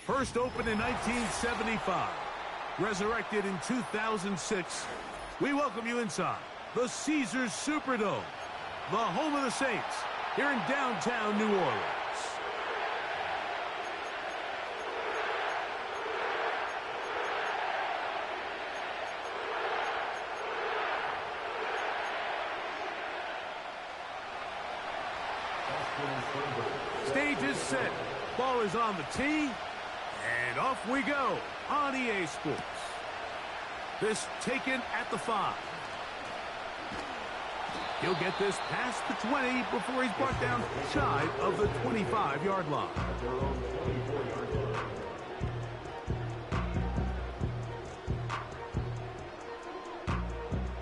First opened in 1975, resurrected in 2006, we welcome you inside the Caesars Superdome, the home of the Saints, here in downtown New Orleans. Stage is set. Ball is on the tee. And off we go on EA Sports. This taken at the 5. He'll get this past the 20 before he's brought down shy of the 25-yard line.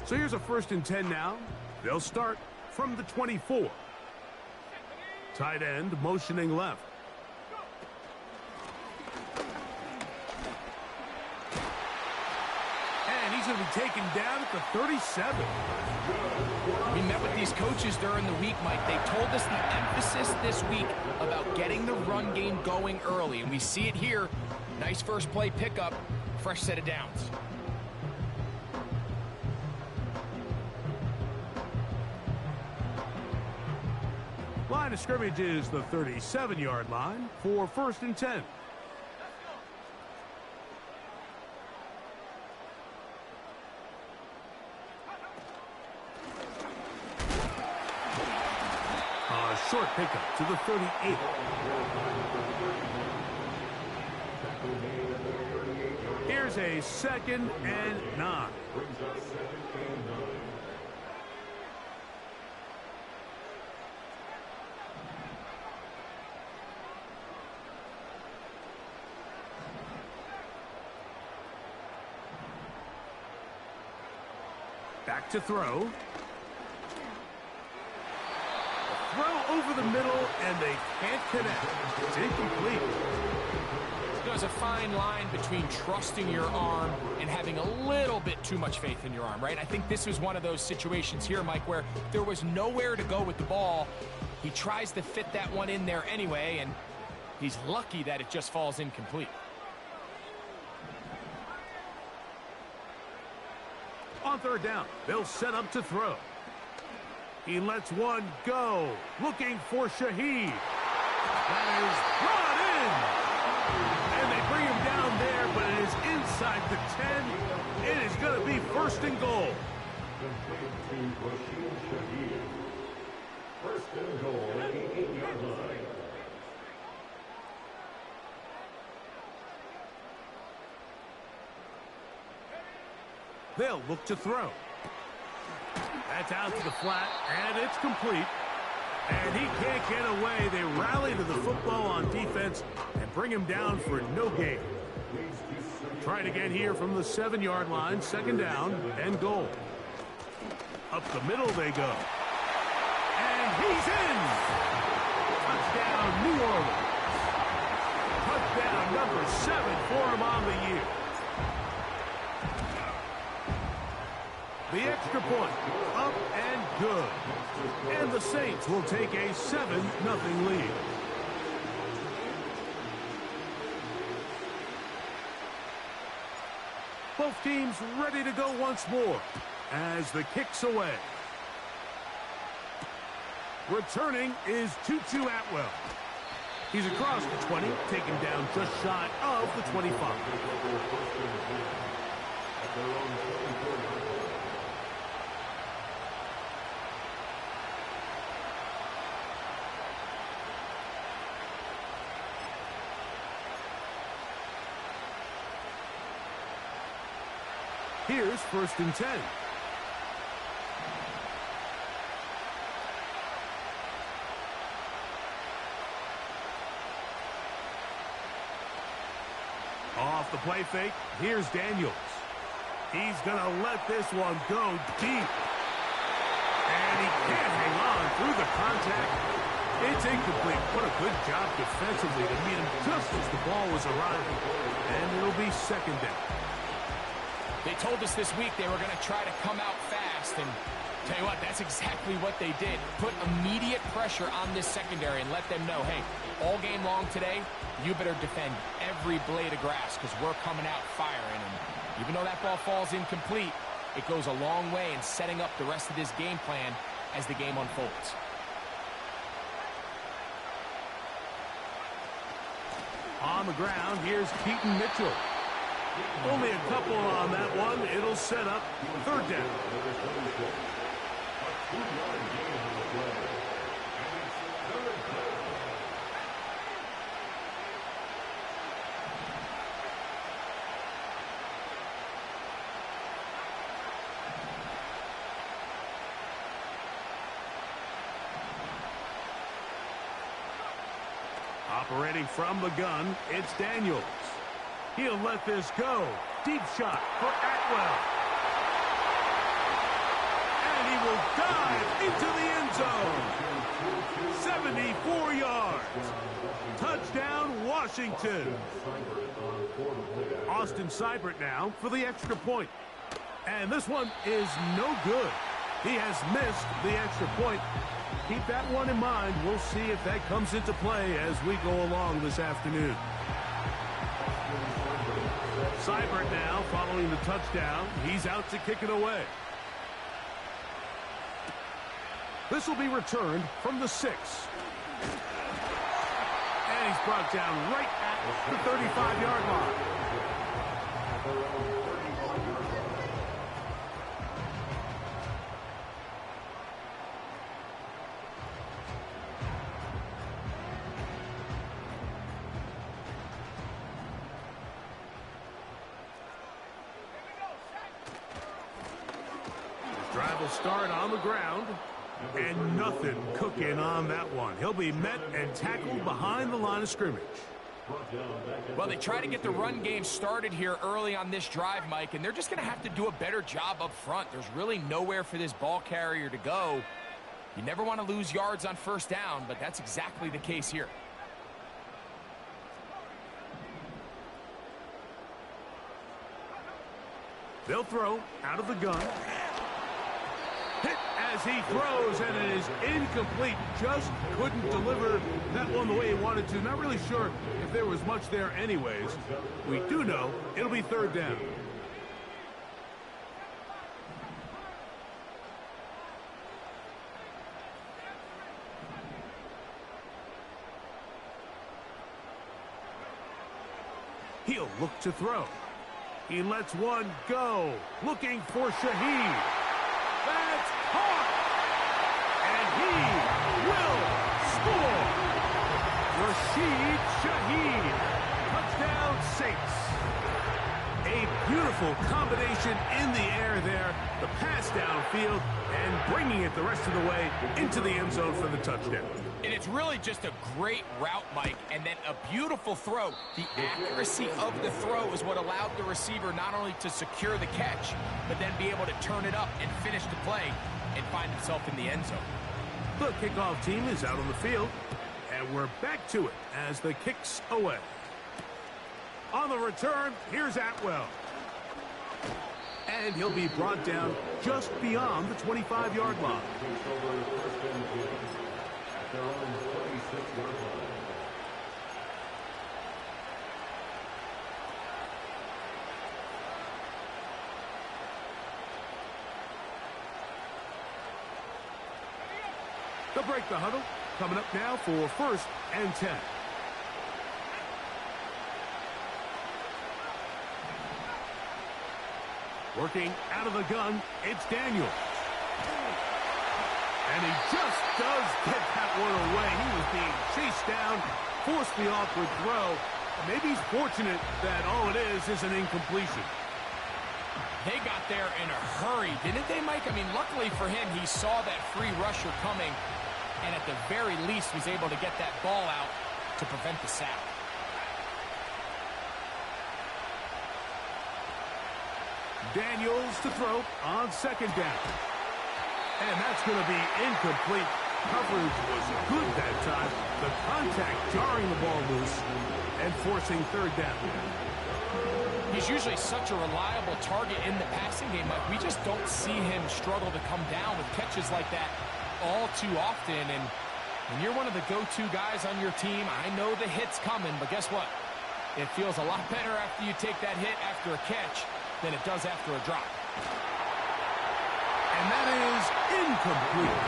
So here's a 1st and 10 now. They'll start from the 24. Tight end motioning left. And he's going to be taken down at the 37. We met with these coaches during the week, Mike. They told us the emphasis this week about getting the run game going early. And we see it here. Nice first play pickup. Fresh set of downs. Line of scrimmage is the 37-yard line for 1st and 10. A short pickup to the 38. Here's a 2nd and 9. Back to throw. Throw over the middle, and they can't connect. It's incomplete. There's a fine line between trusting your arm and having a little bit too much faith in your arm, right? I think this was one of those situations here, Mike, where there was nowhere to go with the ball. He tries to fit that one in there anyway, and he's lucky that it just falls incomplete. On 3rd down, they'll set up to throw. He lets one go, looking for Shaheed. That is brought in. And they bring him down there, but it is inside the 10. It is going to be 1st and goal. 1st and goal at the 8-yard line. They'll look to throw. That's out to the flat, and it's complete. And he can't get away. They rally to the football on defense and bring him down for no gain. Try it again here from the 7-yard line, 2nd down and goal. Up the middle they go. And he's in! Touchdown, New Orleans. Touchdown number 7 for him on the year. The extra point, up and good. And the Saints will take a 7-0 lead. Both teams ready to go once more as the kick's away. Returning is Tutu Atwell. He's across the 20, taken down just shy of the 25. Here's 1st and 10. Off the play fake, here's Daniels. He's going to let this one go deep. And he can't hang on through the contact. It's incomplete. What a good job defensively to meet him just as the ball was arriving. And it'll be 2nd down. They told us this week they were going to try to come out fast, and tell you what, that's exactly what they did. Put immediate pressure on this secondary and let them know, hey, all game long today, you better defend every blade of grass because we're coming out firing. And even though that ball falls incomplete, it goes a long way in setting up the rest of this game plan as the game unfolds. On the ground, here's Keaton Mitchell. Only a couple on that one. It'll set up third down. Operating from the gun, it's Daniels. He'll let this go. Deep shot for Atwell. And he will dive into the end zone. 74 yards. Touchdown, Washington. Austin Seibert now for the extra point. And this one is no good. He has missed the extra point. Keep that one in mind. We'll see if that comes into play as we go along this afternoon. Seibert now following the touchdown. He's out to kick it away. This will be returned from the 6. And he's brought down right at the 35-yard line. Drive will start on the ground, and nothing cooking on that one. He'll be met and tackled behind the line of scrimmage. Well, they try to get the run game started here early on this drive, Mike, and they're just going to have to do a better job up front. There's really nowhere for this ball carrier to go. You never want to lose yards on first down, but that's exactly the case here. They'll throw out of the gun. Hit as he throws, and it is incomplete. Just couldn't deliver that one the way he wanted to. Not really sure if there was much there anyways. We do know it'll be third down. He'll look to throw. He lets one go. Looking for Shaheed. That's caught! And he will score! Rashid Shaheed. Touchdown Saints. A beautiful combination in the air there. The pass downfield and bringing it the rest of the way into the end zone for the touchdown. And it's really just a great route, Mike, and then a beautiful throw. The accuracy of the throw is what allowed the receiver not only to secure the catch, but then be able to turn it up and finish the play and find himself in the end zone. The kickoff team is out on the field, and we're back to it as the kick's away. On the return, here's Atwell. And he'll be brought down just beyond the 25-yard line. They'll break the huddle. Coming up now for 1st and 10. Working out of the gun, it's Daniels. And he just does get that one away. He was being chased down, forced the awkward throw. Maybe he's fortunate that all it is an incompletion. They got there in a hurry, didn't they, Mike? I mean, luckily for him, he saw that free rusher coming, and at the very least was able to get that ball out to prevent the sack. Daniels to throw on 2nd down. And that's going to be incomplete. Coverage was good that time. The contact jarring the ball loose and forcing 3rd down. He's usually such a reliable target in the passing game. Like, we just don't see him struggle to come down with catches like that all too often. And when you're one of the go-to guys on your team, I know the hit's coming, but guess what? It feels a lot better after you take that hit after a catch than it does after a drop. And that is incomplete.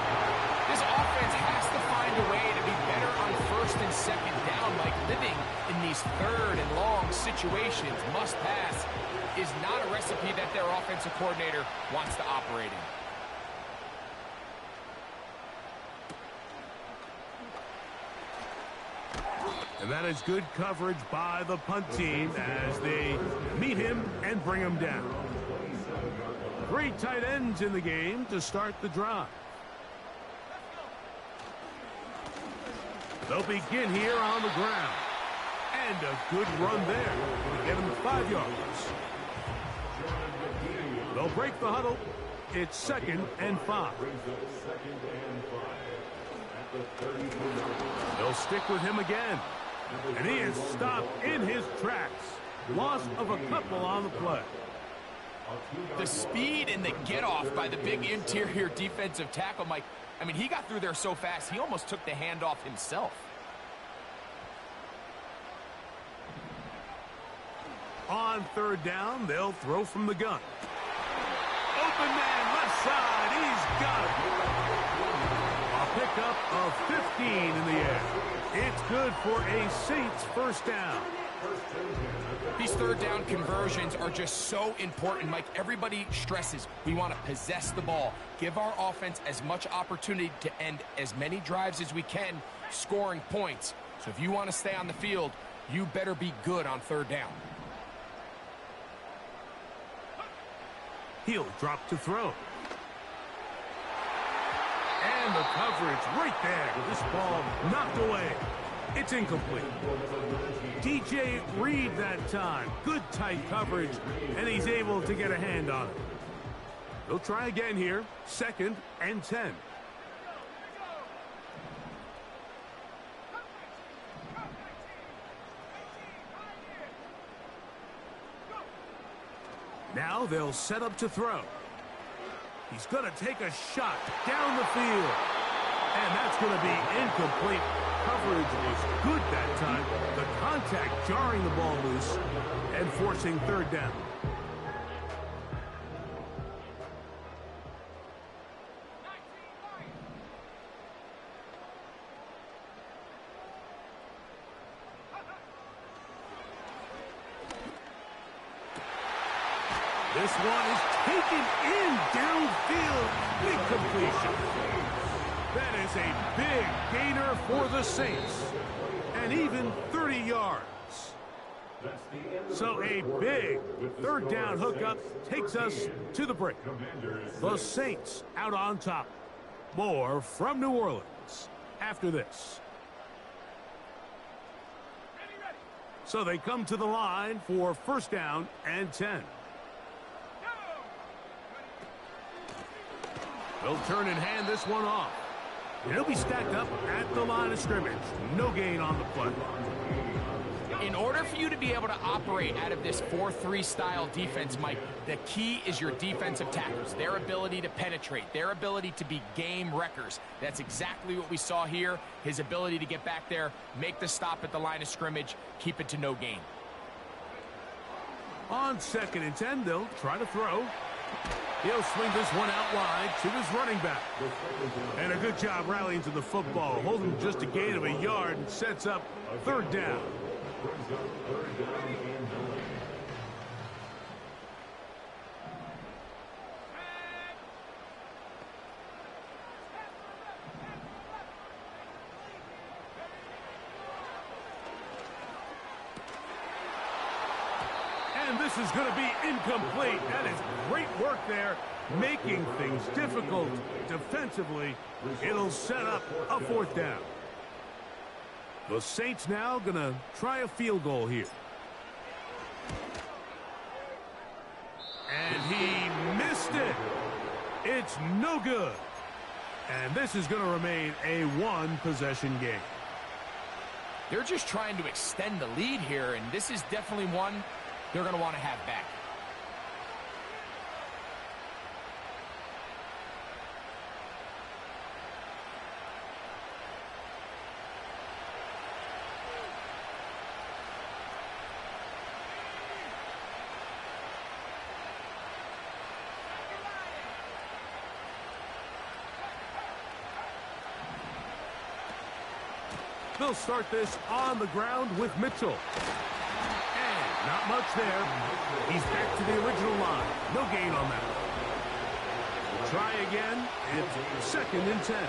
This offense has to find a way to be better on first and second down. Like, living in these third and long situations, must pass, is not a recipe that their offensive coordinator wants to operate in. And that is good coverage by the punt team as they meet him and bring him down. 3 tight ends in the game to start the drive. They'll begin here on the ground. And a good run there to get him 5 yards. They'll break the huddle. It's 2nd and 5. They'll stick with him again. And he is stopped in his tracks. Loss of a couple on the play. The speed and the get-off by the big interior defensive tackle, Mike. I mean, he got through there so fast, he almost took the handoff himself. On 3rd down, they'll throw from the gun. Open man, left side. He's got it. A pickup of 15 in the air. It's good for a Saints first down. These 3rd down conversions are just so important. Mike, everybody stresses we want to possess the ball, give our offense as much opportunity to end as many drives as we can, scoring points. So if you want to stay on the field, you better be good on 3rd down. He'll drop to throw. And the coverage right there. This ball knocked away. It's incomplete. DJ Reed that time. Good tight coverage, and he's able to get a hand on it. They'll try again here. 2nd and 10. Now they'll set up to throw. He's going to take a shot down the field. And that's going to be incomplete. Coverage was good that time. The contact jarring the ball loose and forcing 3rd down. This one is taken in downfield. Big completion. That is a big gainer for the Saints. And even 30 yards. So a big 3rd down hookup takes us to the break. The Saints out on top. More from New Orleans after this. So they come to the line for 1st down and 10. They'll turn and hand this one off. And he'll be stacked up at the line of scrimmage. No gain on the play. In order for you to be able to operate out of this 4-3 style defense, Mike, the key is your defensive tackles, their ability to penetrate, their ability to be game wreckers. That's exactly what we saw here. His ability to get back there, make the stop at the line of scrimmage, keep it to no gain. On 2nd and 10, they'll try to throw. He'll swing this one out wide to his running back. And a good job rallying to the football. Holding just a gain of a yard and sets up 3rd down. And this is going to be incomplete. That is great work there, making things difficult defensively. It'll set up a 4th down. The Saints now going to try a field goal here. And he missed it. It's no good. And this is going to remain a 1-possession game. They're just trying to extend the lead here, and this is definitely one they're going to want to have back. They'll start this on the ground with Mitchell. And not much there. He's back to the original line. No gain on that. Try again. It's 2nd and 10.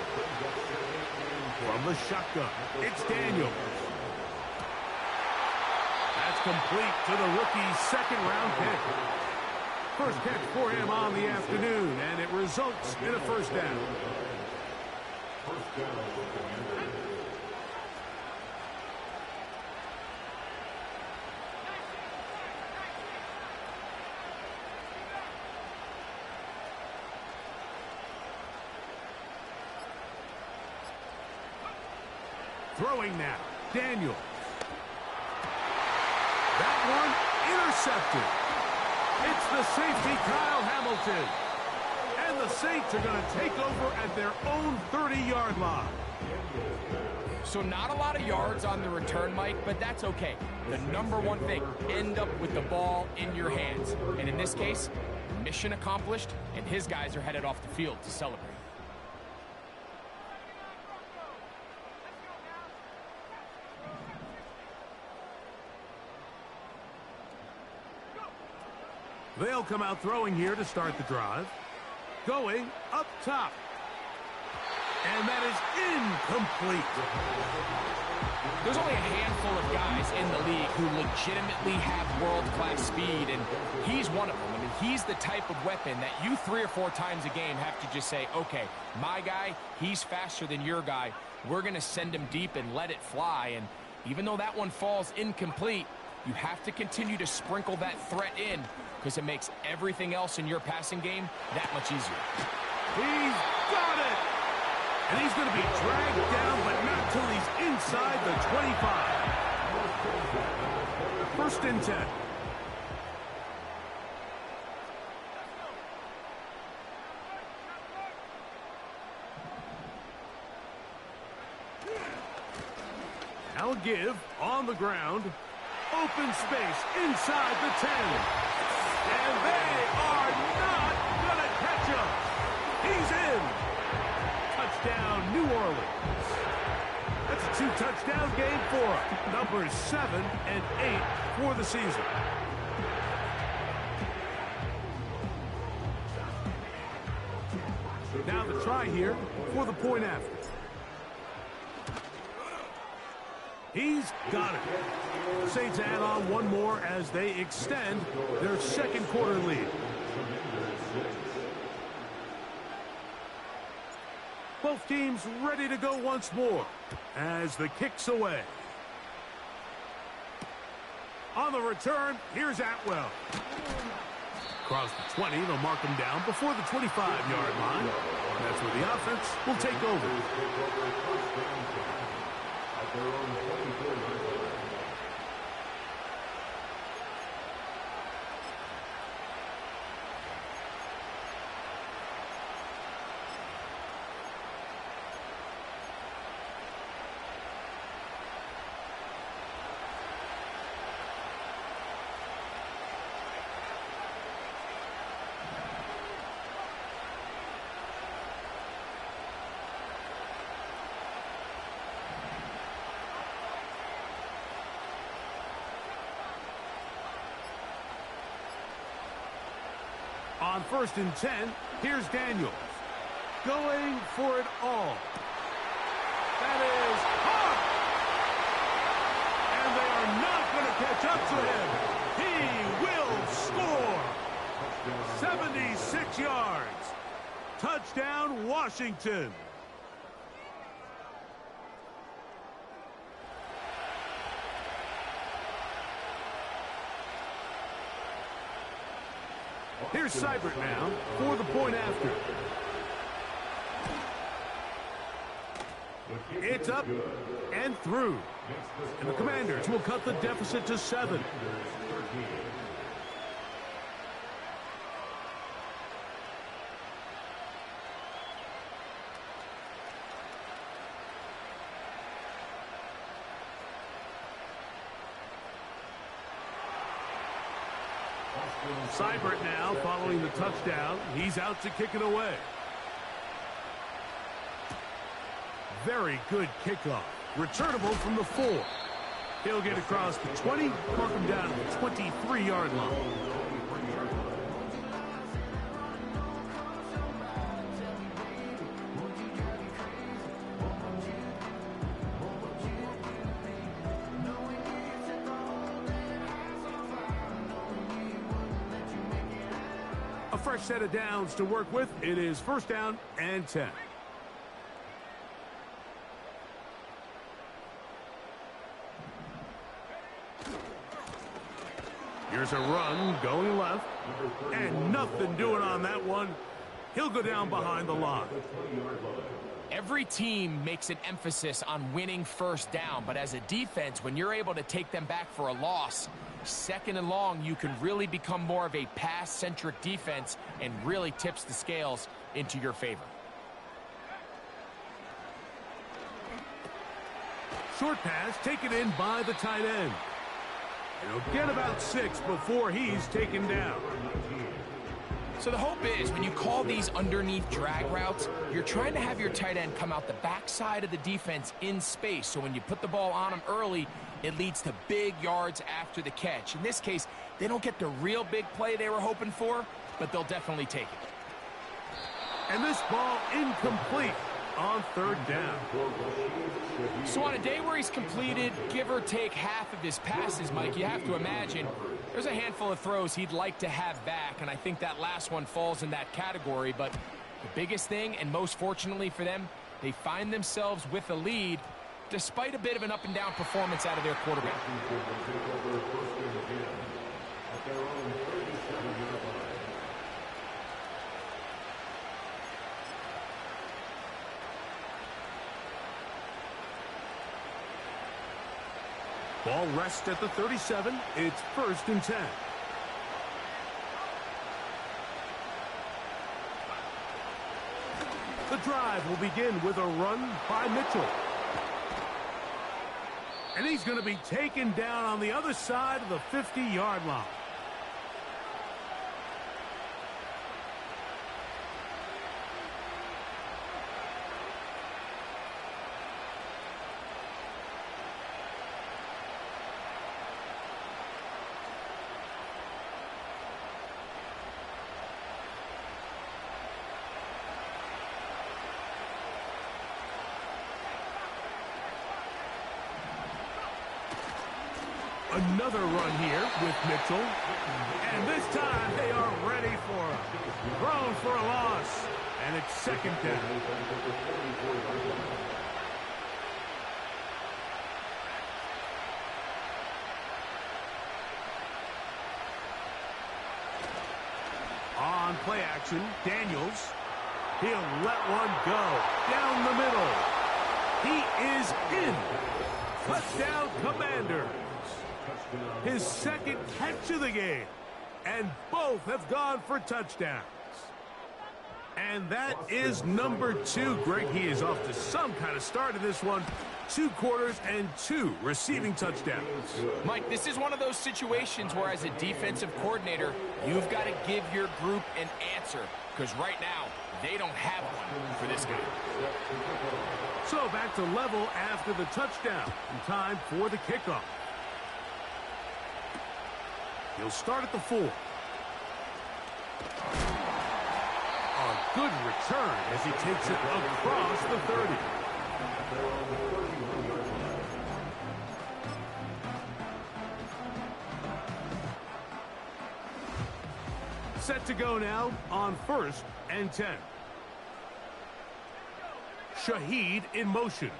From the shotgun, it's Daniel. That's complete to the rookie's 2nd-round pick. First catch for him on the afternoon, and it results in a first down. Throwing now, Daniel. That one intercepted. It's the safety, Kyle Hamilton. And the Saints are going to take over at their own 30-yard line. So not a lot of yards on the return, Mike, but that's okay. The number one thing, end up with the ball in your hands. And in this case, mission accomplished, and his guys are headed off the field to celebrate. They'll come out throwing here to start the drive. Going up top. And that is incomplete. There's only a handful of guys in the league who legitimately have world-class speed, and he's one of them. I mean, he's the type of weapon that you 3 or 4 times a game have to just say, okay, my guy, he's faster than your guy. We're going to send him deep and let it fly. And even though that one falls incomplete, you have to continue to sprinkle that threat in, because it makes everything else in your passing game that much easier. He's got it! And he's going to be dragged down, but not till he's inside the 25. 1st and 10. Now a give on the ground. Open space inside the 10. And they are not going to catch him. He's in. Touchdown, New Orleans. That's a 2-touchdown game for him. Numbers 7 and 8 for the season. Now the try here for the point after. He's got it. The Saints add on one more as they extend their 2nd quarter lead. Both teams ready to go once more as the kick's away. On the return, here's Atwell. Across the 20, they'll mark him down before the 25-yard line. That's where the offense will take over. On 1st and 10, here's Daniels. Going for it all. That is hard. And they are not going to catch up to him. He will score. 76 yards. Touchdown, Washington. Here's Seibert now for the point after. It's up and through. And the Commanders will cut the deficit to 7. Seibert now following the touchdown. He's out to kick it away. Very good kickoff. Returnable from the 4. He'll get across the 20, mark him down to the 23-yard line. A fresh set of downs to work with. It is first down and 10. Here's a run going left, and nothing doing on that one. He'll go down behind the line. Every team makes an emphasis on winning first down, but as a defense, when you're able to take them back for a loss, second and long, you can really become more of a pass-centric defense and really tips the scales into your favor. Short pass taken in by the tight end. He'll get about 6 before he's taken down. So the hope is when you call these underneath drag routes, you're trying to have your tight end come out the backside of the defense in space. So when you put the ball on him early, it leads to big yards after the catch. In this case, they don't get the real big play they were hoping for, but they'll definitely take it. And this ball incomplete on third down. So on a day where he's completed, give or take half of his passes, Mike, you have to imagine there's a handful of throws he'd like to have back, and I think that last one falls in that category. But the biggest thing, and most fortunately for them, they find themselves with a lead despite a bit of an up-and-down performance out of their quarterback. Ball rests at the 37. It's first and 10. The drive will begin with a run by Mitchell. And he's going to be taken down on the other side of the 50-yard line. Another run here with Mitchell. And this time they are ready for him. Thrown for a loss. And it's second down. On play action, Daniels. He'll let one go. Down the middle. He is in. Touchdown, Commanders. His second catch of the game. And both have gone for touchdowns. And that is number 2. Greg, he is off to some kind of start in this one. 2 quarters and 2 receiving touchdowns. Mike, this is one of those situations where as a defensive coordinator, you've got to give your group an answer. Because right now, they don't have one for this guy. So back to level after the touchdown. And time for the kickoff. He'll start at the 4. A good return as he takes it across the 30. Set to go now on first and 10. Shaheed in motion.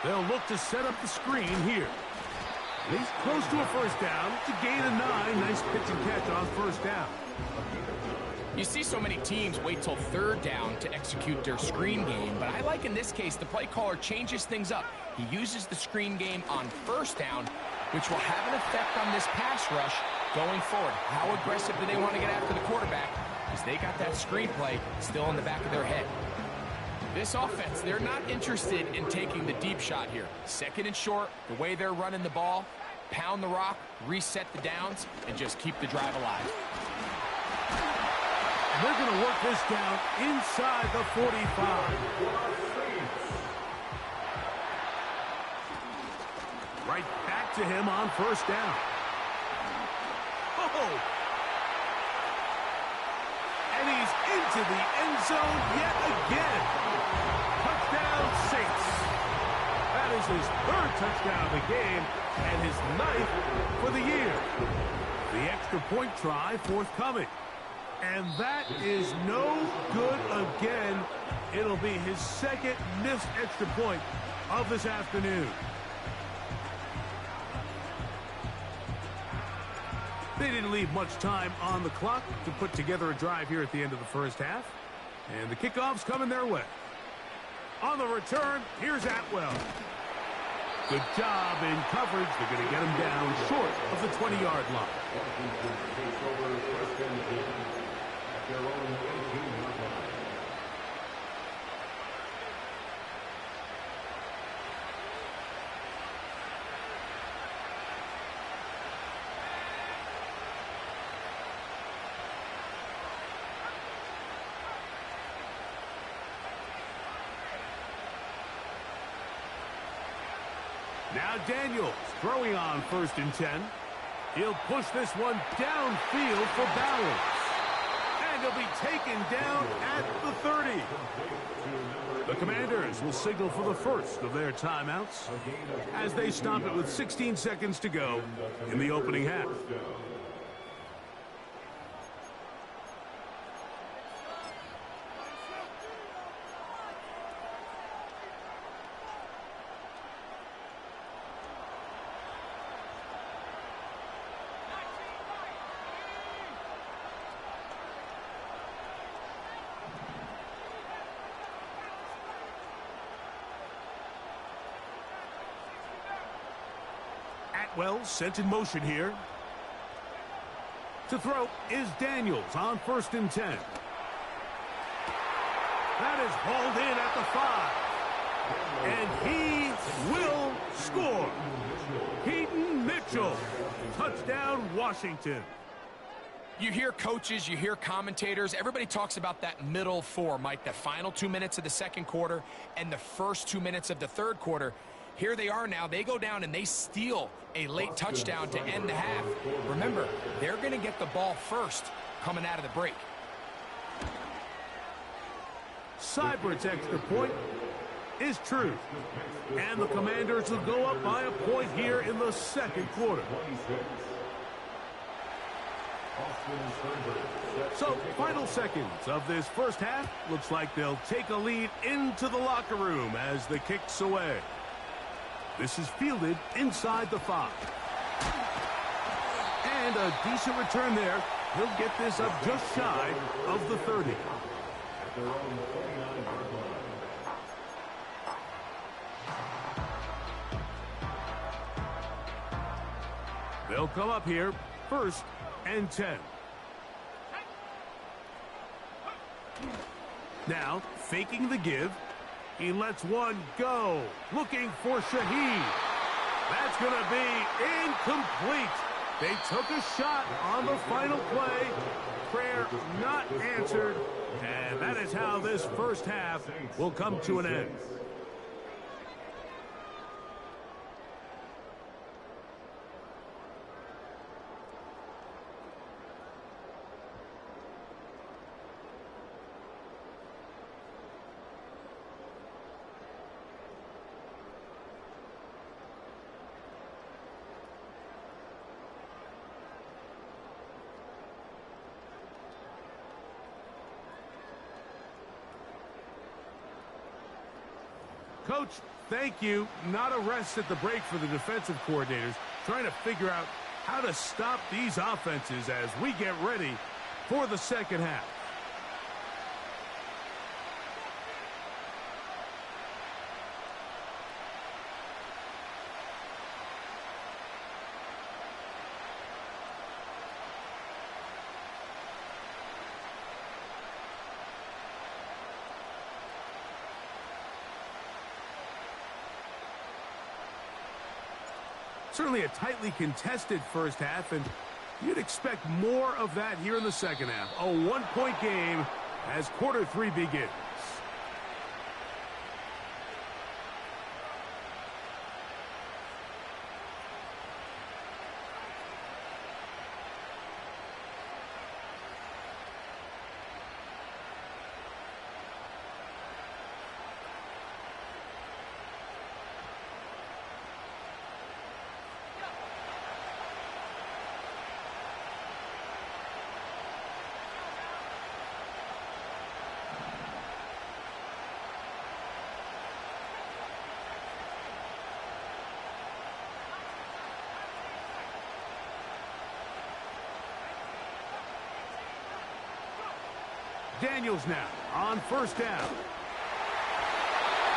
They'll look to set up the screen here. He's close to a first down to gain a 9. Nice pitch and catch on first down. You see so many teams wait till third down to execute their screen game, but I like in this case the play caller changes things up. He uses the screen game on first down, which will have an effect on this pass rush going forward. How aggressive do they want to get after the quarterback? Because they got that screen play still in the back of their head. This offense, they're not interested in taking the deep shot here. Second and short, the way they're running the ball, pound the rock, reset the downs, and just keep the drive alive. And they're going to work this down inside the 45. Right back to him on first down. Oh! And he's into the end zone yet again. Touchdown, Saints. That is his third touchdown of the game and his ninth for the year. The extra point try forthcoming. And that is no good again. It'll be his second missed extra point of this afternoon. They didn't leave much time on the clock to put together a drive here at the end of the first half. And the kickoff's coming their way. On the return, here's Atwell. Good job in coverage. They're going to get him down short of the 20-yard line. Now Daniels throwing on 1st and 10. He'll push this one downfield for balance. And he'll be taken down at the 30. The Commanders will signal for the first of their timeouts as they stop it with 16 seconds to go in the opening half. Atwell sent in motion here. To throw is Daniels on 1st and 10. That is hauled in at the 5. And he will score. Keaton Mitchell. Touchdown, Washington. You hear coaches, you hear commentators, everybody talks about that middle four, Mike, the final 2 minutes of the second quarter and the first 2 minutes of the third quarter. Here they are now. They go down and they steal a late touchdown to end the half. Remember, they're going to get the ball first coming out of the break. Seibert's extra point is true. And the Commanders will go up by a point here in the second quarter. So, final seconds of this first half. Looks like they'll take a lead into the locker room as the kick's away. This is fielded inside the 5. And a decent return there. He'll get this up just shy of the 30. They'll come up here 1st and 10. Now, faking the give. He lets one go. Looking for Shaheed. That's going to be incomplete. They took a shot on the final play. Prayer not answered. And that is how this first half will come to an end. Coach, thank you. Not a rest at the break for the defensive coordinators, trying to figure out how to stop these offenses as we get ready for the second half. Certainly a tightly contested first half, and you'd expect more of that here in the second half. A one-point game as quarter 3 begins. Daniels now on first down.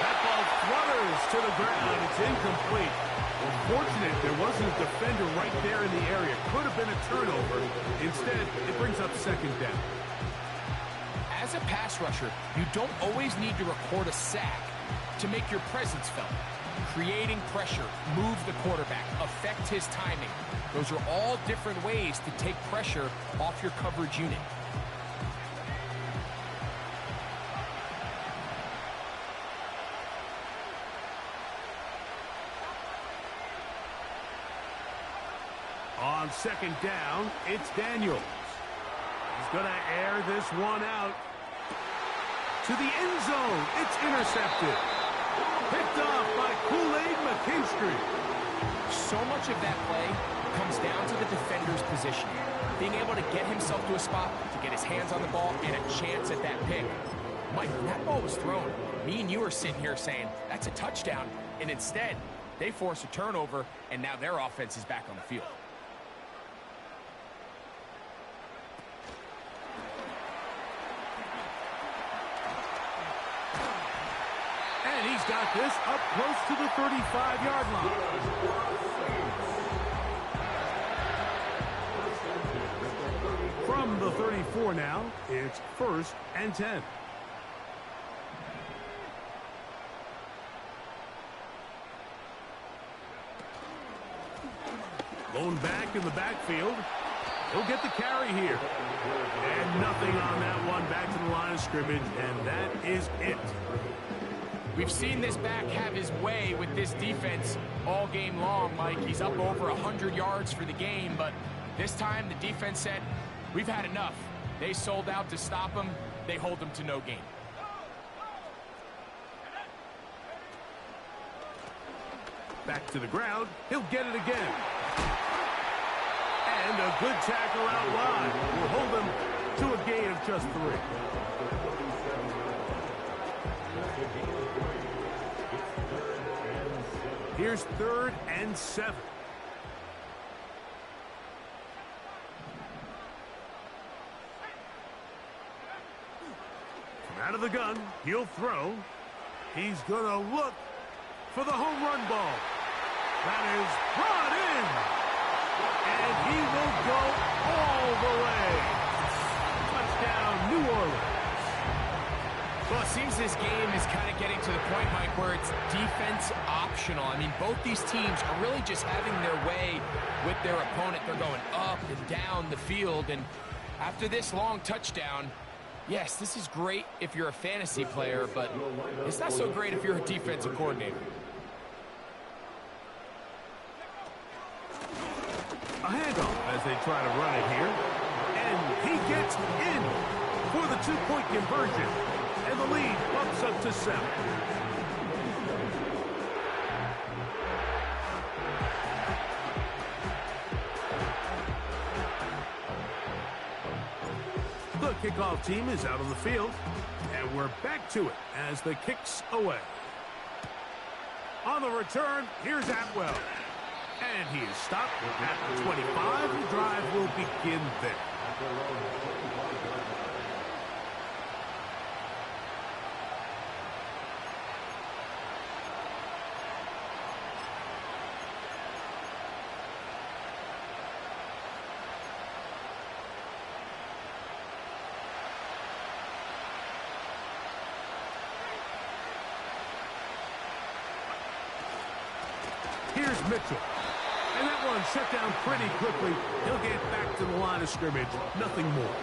That ball flutters to the ground. It's incomplete. Well, fortunate there wasn't a defender right there in the area. Could have been a turnover. Instead, it brings up second down. As a pass rusher, you don't always need to record a sack to make your presence felt. Creating pressure, move the quarterback, affect his timing. Those are all different ways to take pressure off your coverage unit. On second down, it's Daniels. He's going to air this one out. To the end zone. It's intercepted. Picked off by Kool-Aid McKinstry. So much of that play comes down to the defender's position. Being able to get himself to a spot, to get his hands on the ball, and a chance at that pick. Mike, when that ball was thrown, me and you are sitting here saying, that's a touchdown. And instead, they force a turnover, and now their offense is back on the field. And he's got this up close to the 35-yard line. From the 34 now, it's 1st and 10. Lone back in the backfield. He'll get the carry here. And nothing on that one. Back to the line of scrimmage, and that is it. We've seen this back have his way with this defense all game long, Mike. He's up over 100 yards for the game, but this time the defense said, we've had enough. They sold out to stop him. They hold him to no gain. Back to the ground. He'll get it again. And a good tackle out wide will hold him to a gain of just 3. Here's 3rd and 7. From out of the gun, he'll throw. He's going to look for the home run ball. That is brought in. And he will go all the way. Touchdown, New Orleans. Well, it seems this game is kind of getting to the point, Mike, where it's defense optional. I mean, both these teams are really just having their way with their opponent. They're going up and down the field. And after this long touchdown, yes, this is great if you're a fantasy player, but it's not so great if you're a defensive coordinator. A handoff as they try to run it here. And he gets in for the 2-point conversion. And the lead bumps up to 7. The kickoff team is out on the field. And we're back to it as the kick's away. On the return, here's Atwell. And he is stopped at the 25. The drive will begin there. Here's Mitchell. And that one shut down pretty quickly. He'll get back to the line of scrimmage. Nothing more.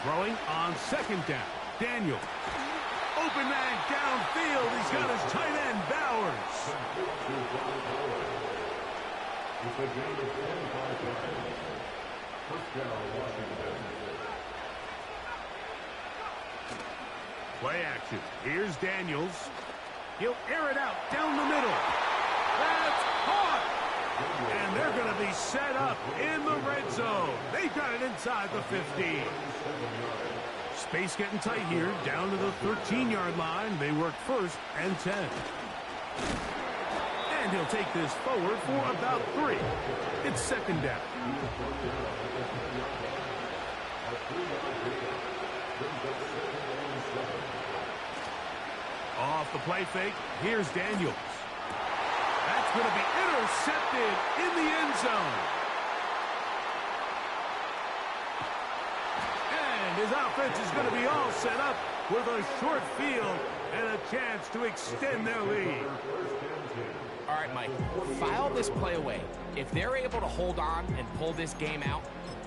Throwing on second down. Daniel. Open man downfield. He's got his tight end, Bowers. It's a gain of 25 yards. First down, Washington. Play action. Here's Daniels. He'll air it out down the middle. That's caught. And they're going to be set up in the red zone. They've got it inside the 15. Space getting tight here, down to the 13-yard line. They work first and 10. And he'll take this forward for about 3. It's second down. Off the play fake, here's Daniels. That's going to be intercepted in the end zone. And his offense is going to be all set up with a short field and a chance to extend their lead. All right, Mike, file this play away. If they're able to hold on and pull this game out,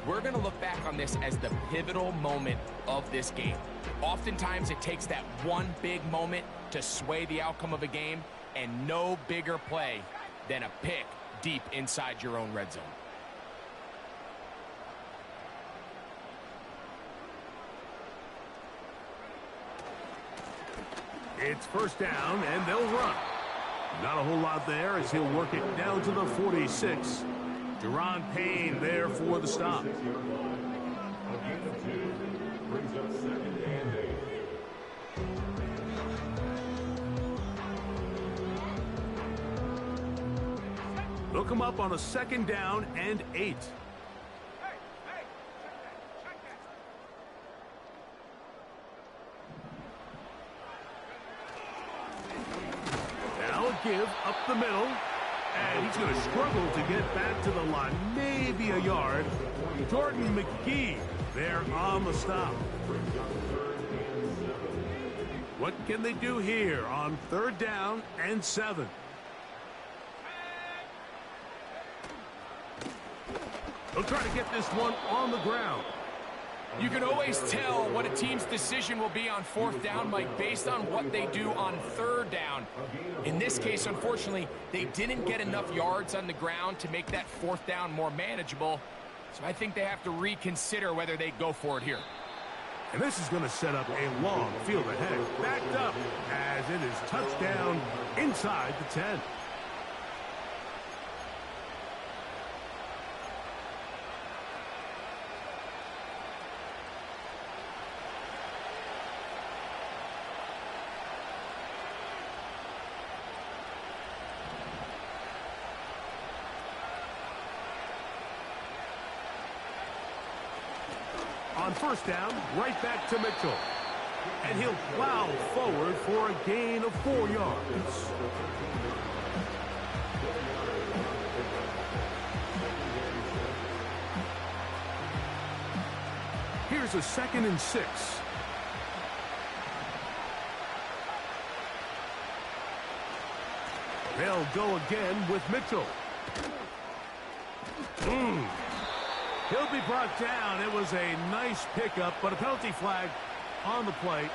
we're going to look back on this as the pivotal moment of this game. Oftentimes, it takes that one big moment to sway the outcome of a game, and no bigger play than a pick deep inside your own red zone. It's first down, and they'll run. Not a whole lot there as he'll work it down to the 46. Deron Payne there for the stop. Brings up second and 8. Look him up on a second down and 8. Now a give up the middle. And he's going to struggle to get back to the line. Maybe a yard. Jordan McGee there on the stop. What can they do here on third down and 7? They'll try to get this one on the ground. You can always tell what a team's decision will be on fourth down, Mike, based on what they do on third down. In this case, unfortunately, they didn't get enough yards on the ground to make that fourth down more manageable. So I think they have to reconsider whether they go for it here. And this is going to set up a long field ahead. Backed up as it is touchdown inside the 10. On first down, right back to Mitchell. And he'll plow forward for a gain of 4 yards. Here's a 2nd and 6. They'll go again with Mitchell. He'll be brought down. It was a nice pickup, but a penalty flag on the play.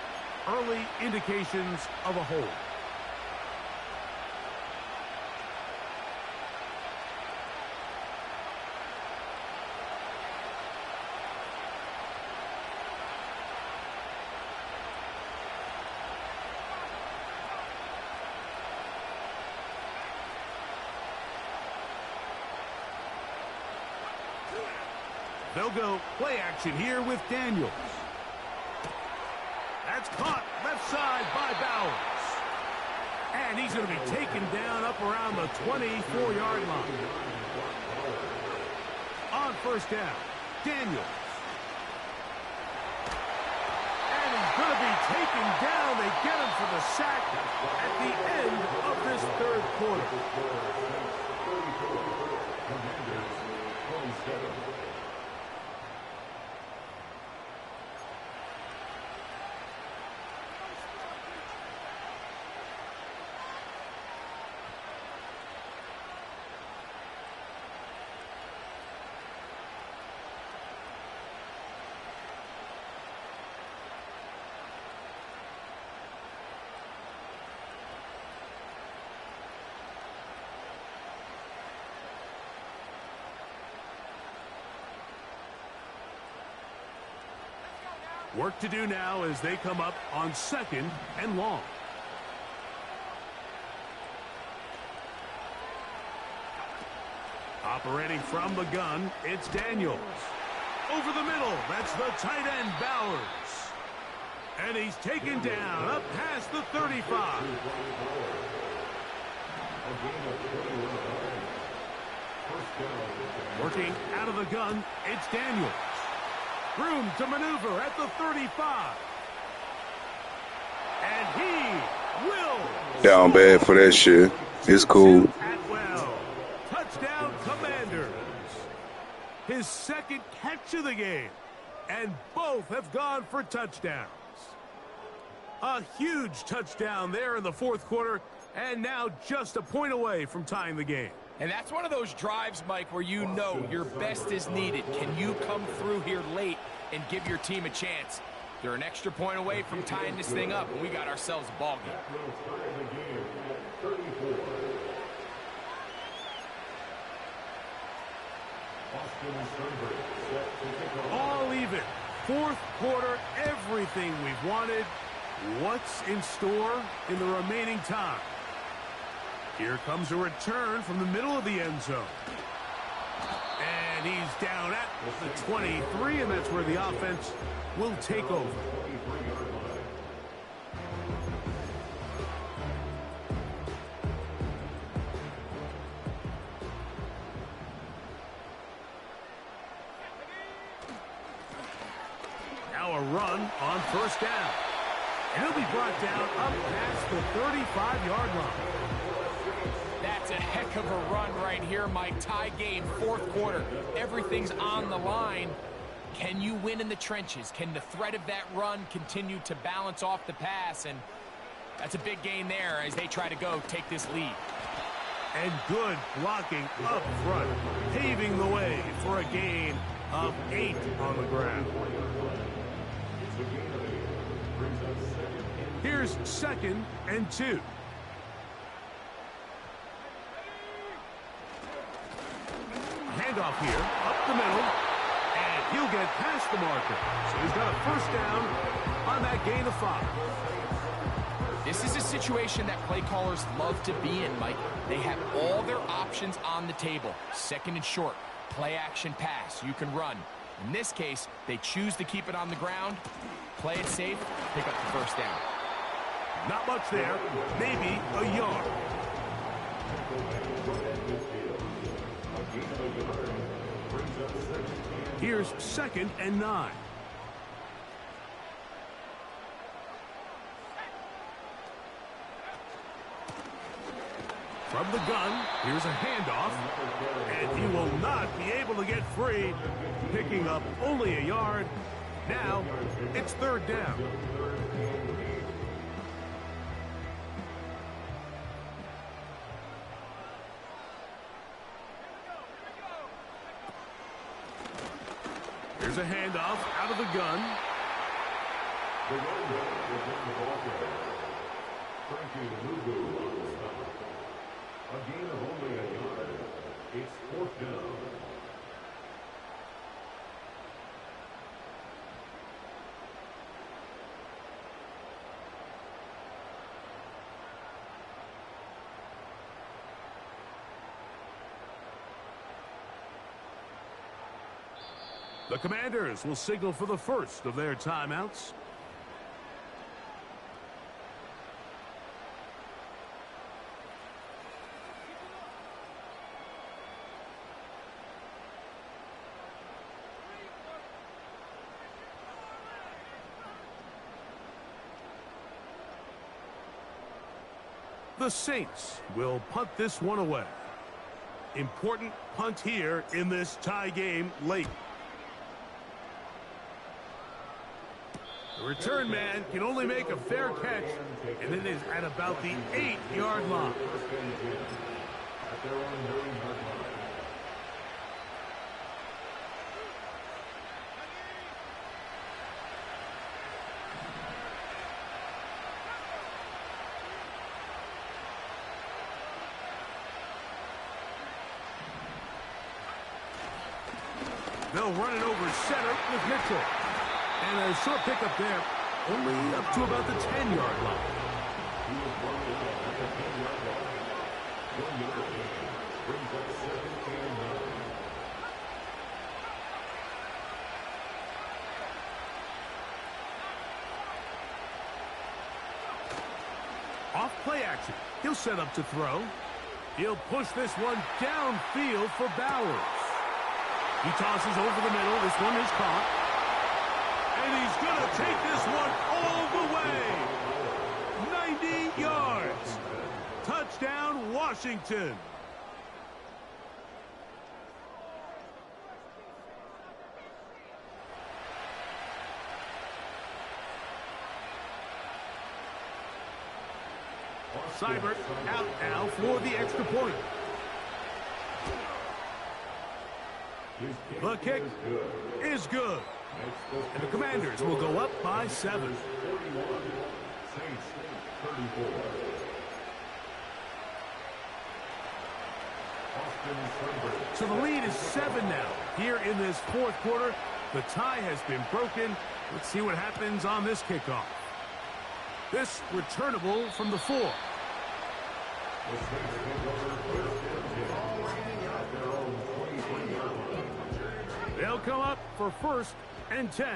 Early indications of a hold. They'll go play action here with Daniels. That's caught left side by Bowers. And he's going to be taken down up around the 24-yard line. On first down, Daniels. And he's going to be taken down. They get him for the sack at the end of this third quarter. Work to do now as they come up on 2nd and long. Operating from the gun, it's Daniels. Over the middle, that's the tight end, Bowers. And he's taken down up past the 35. Working out of the gun, it's Daniels. Room to maneuver at the 35. And he will. Down bad for that shit. It's cool. Touchdown, Commanders. His 2nd catch of the game. And both have gone for touchdowns. A huge touchdown there in the 4th quarter. And now just a point away from tying the game. And that's one of those drives, Mike, where you know your best is needed. Can you come through here late and give your team a chance? They're an extra point away from tying this thing up, and we got ourselves a ball game. All even. 4th quarter, everything we've wanted. What's in store in the remaining time? Here comes a return from the middle of the end zone. And he's down at the 23, and that's where the offense will take over. Now a run on 1st down. And he'll be brought down up past the 35-yard line. That's a heck of a run right here, Mike. Tie game, 4th quarter. Everything's on the line. Can you win in the trenches? Can the threat of that run continue to balance off the pass? And that's a big gain there as they try to go take this lead. And good blocking up front, paving the way for a gain of 8 on the ground. Here's 2nd and 2. Handoff here, up the middle, and he'll get past the marker. So he's got a 1st down on that gain of 5. This is a situation that play callers love to be in, Mike. They have all their options on the table. 2nd and short, play action pass, you can run. In this case, they choose to keep it on the ground, play it safe, pick up the 1st down. Not much there, maybe a yard. Here's 2nd and 9. From the gun, here's a handoff, and he will not be able to get free, picking up only a yard. Now, it's 3rd down. Here's a handoff out of the gun. The running back will bring the ball down. Frankie Lugu on the stop. A gain of only a yard. It's 4th down. The Commanders will signal for the first of their timeouts. The Saints will punt this one away. Important punt here in this tie game late. The return man can only make a fair catch, and it is at about the 8-yard line. They'll run it over center with Mitchell. And a short pickup there, only up to about the 10-yard line. He was brought down at the 10-yard line. 1 yard gain brings up 2nd and 9. Off play action. He'll set up to throw. He'll push this one downfield for Bowers. He tosses over the middle. This one is caught. And he's going to take this one all the way. 90 yards. Touchdown, Washington. Seibert out now for the extra point. The kick is good. And the Commanders will go up by 7. So the lead is 7 now. Here in this fourth quarter, the tie has been broken. Let's see what happens on this kickoff. This returnable from the 4. They'll come up for 1st and 10.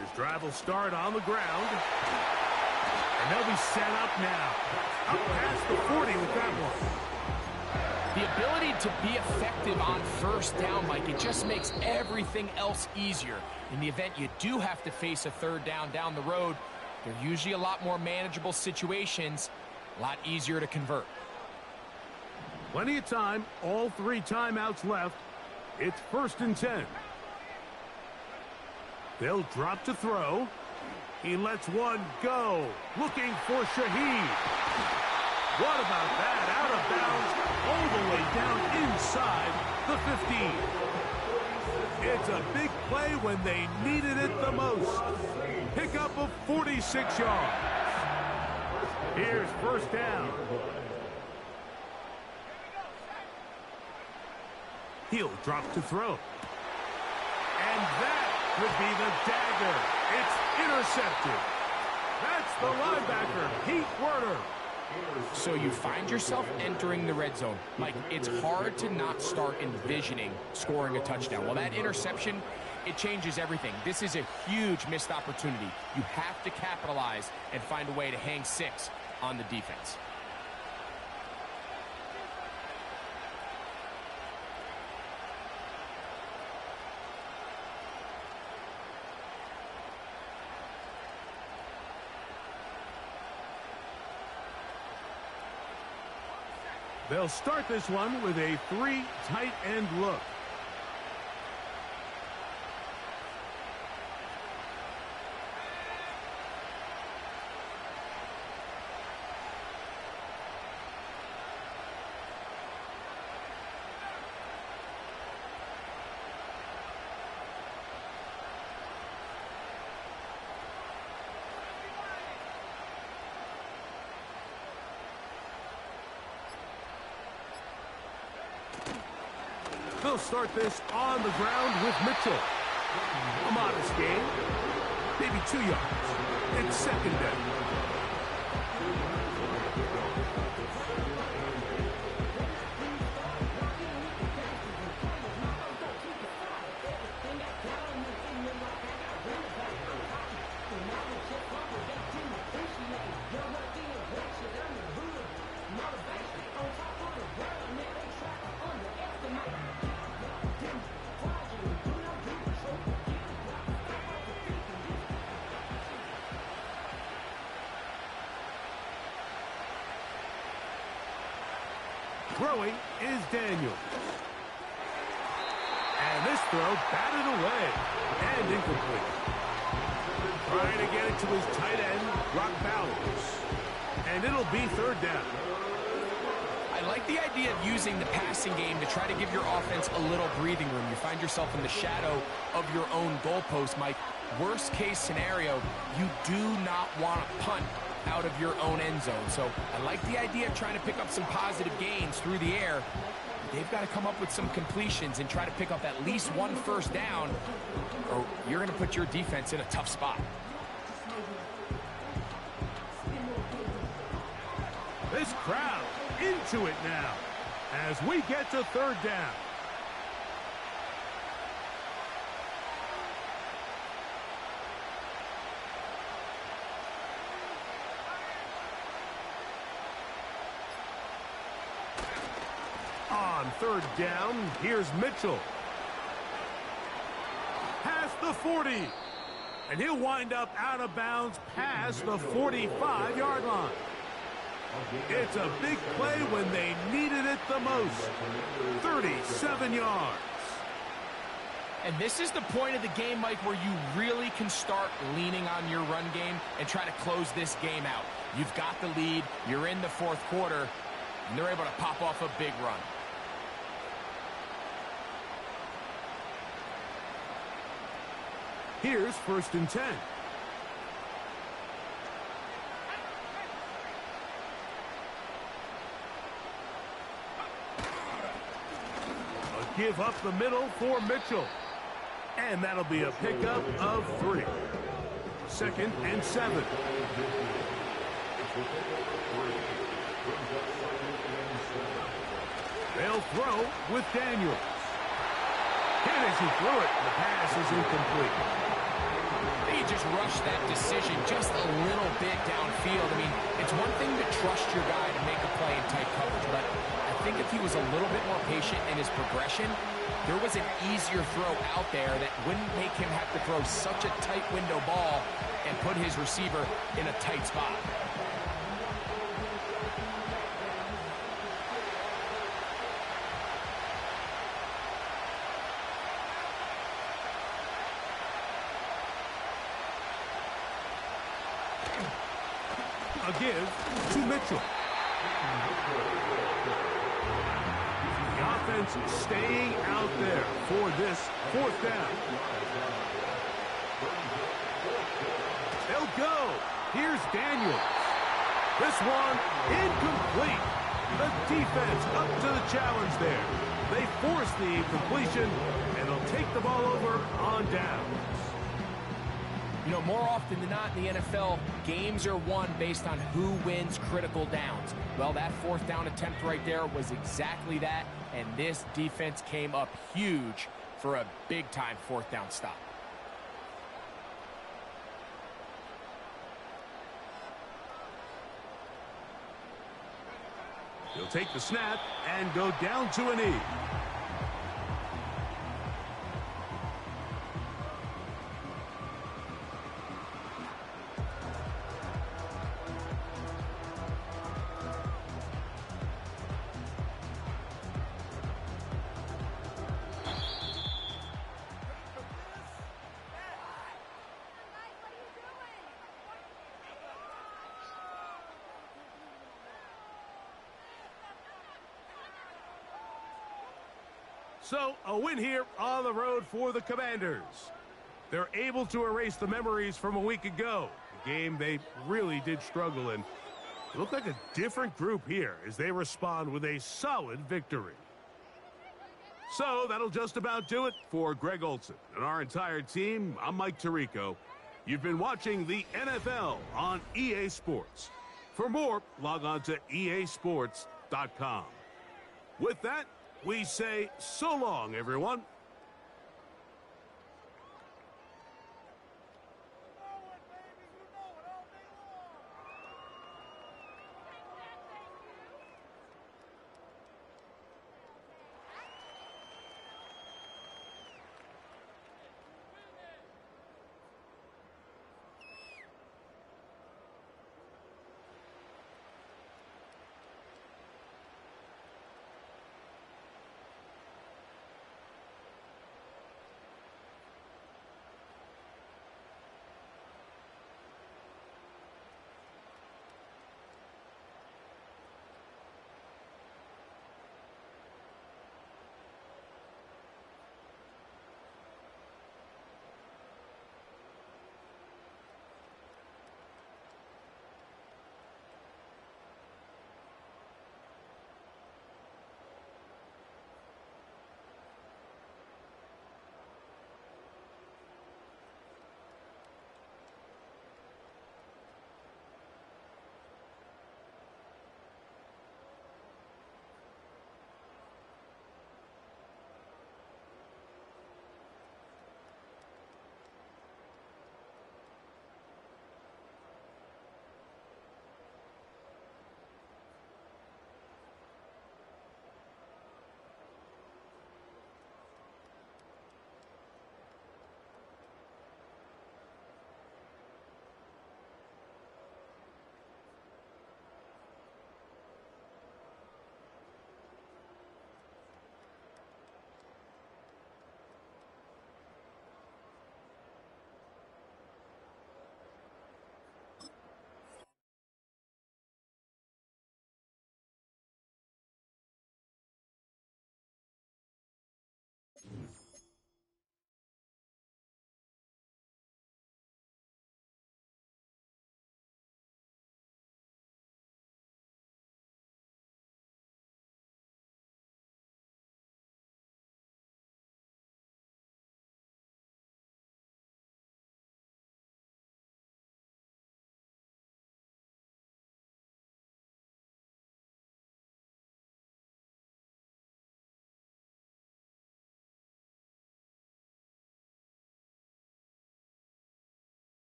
This drive will start on the ground. And they'll be set up now. Up past the 40 with that one. The ability to be effective on 1st down, Mike, it just makes everything else easier. In the event you do have to face a 3rd down the road, they're usually a lot more manageable situations, a lot easier to convert. Plenty of time, all 3 timeouts left. It's 1st and 10. They'll drop to throw. He lets one go, looking for Shaheed. What about that? Out of bounds, all the way down inside the 15. It's a big play when they needed it the most. Pickup of 46 yards. Here's 1st down. He'll drop to throw. And that would be the dagger. It's intercepted. That's the linebacker, Pete Werner. So you find yourself entering the red zone. Mike, it's hard to not start envisioning scoring a touchdown. Well, that interception, it changes everything. This is a huge missed opportunity. You have to capitalize and find a way to hang 6 on the defense. They'll start this one with a 3 tight end look. They'll start this on the ground with Mitchell. A modest gain, maybe 2 yards. It's 2nd down. Throwing is Daniels. And this throw batted away and incomplete. Trying to get it to his tight end, Brock Bowers. And it'll be 3rd down. I like the idea of using the passing game to try to give your offense a little breathing room. You find yourself in the shadow of your own goalpost, Mike. Worst case scenario, you do not want to punt out of your own end zone. So I like the idea of trying to pick up some positive gains through the air. They've got to come up with some completions and try to pick up at least one first down, or you're going to put your defense in a tough spot. This crowd into it now as we get to third down. On third down, here's Mitchell. Past the 40. And he'll wind up out of bounds past the 45-yard line. It's a big play when they needed it the most. 37 yards. And this is the point of the game, Mike, where you really can start leaning on your run game and try to close this game out. You've got the lead, you're in the fourth quarter, and they're able to pop off a big run. Here's 1st and 10. A give up the middle for Mitchell. And that'll be a pickup of 3. 2nd and 7. They'll throw with Daniels. And as he threw it, the pass is incomplete. They just rushed that decision just a little bit downfield. I mean, it's one thing to trust your guy to make a play in tight coverage, but I think if he was a little bit more patient in his progression, there was an easier throw out there that wouldn't make him have to throw such a tight window ball and put his receiver in a tight spot. A give to Mitchell. The offense staying out there for this 4th down. They'll go. Here's Daniels. This one incomplete. The defense up to the challenge there. They force the incompletion, and they'll take the ball over on downs. You know, more often than not in the NFL, games are won based on who wins critical downs. Well, that 4th down attempt right there was exactly that, and this defense came up huge for a big-time 4th down stop. He'll take the snap and go down to a knee. So, a win here on the road for the Commanders. They're able to erase the memories from a week ago, a game they really did struggle in. It looked like a different group here as they respond with a solid victory. So, that'll just about do it for Greg Olson and our entire team. I'm Mike Tirico. You've been watching the NFL on EA Sports. For more, log on to easports.com. With that, we say so long, everyone.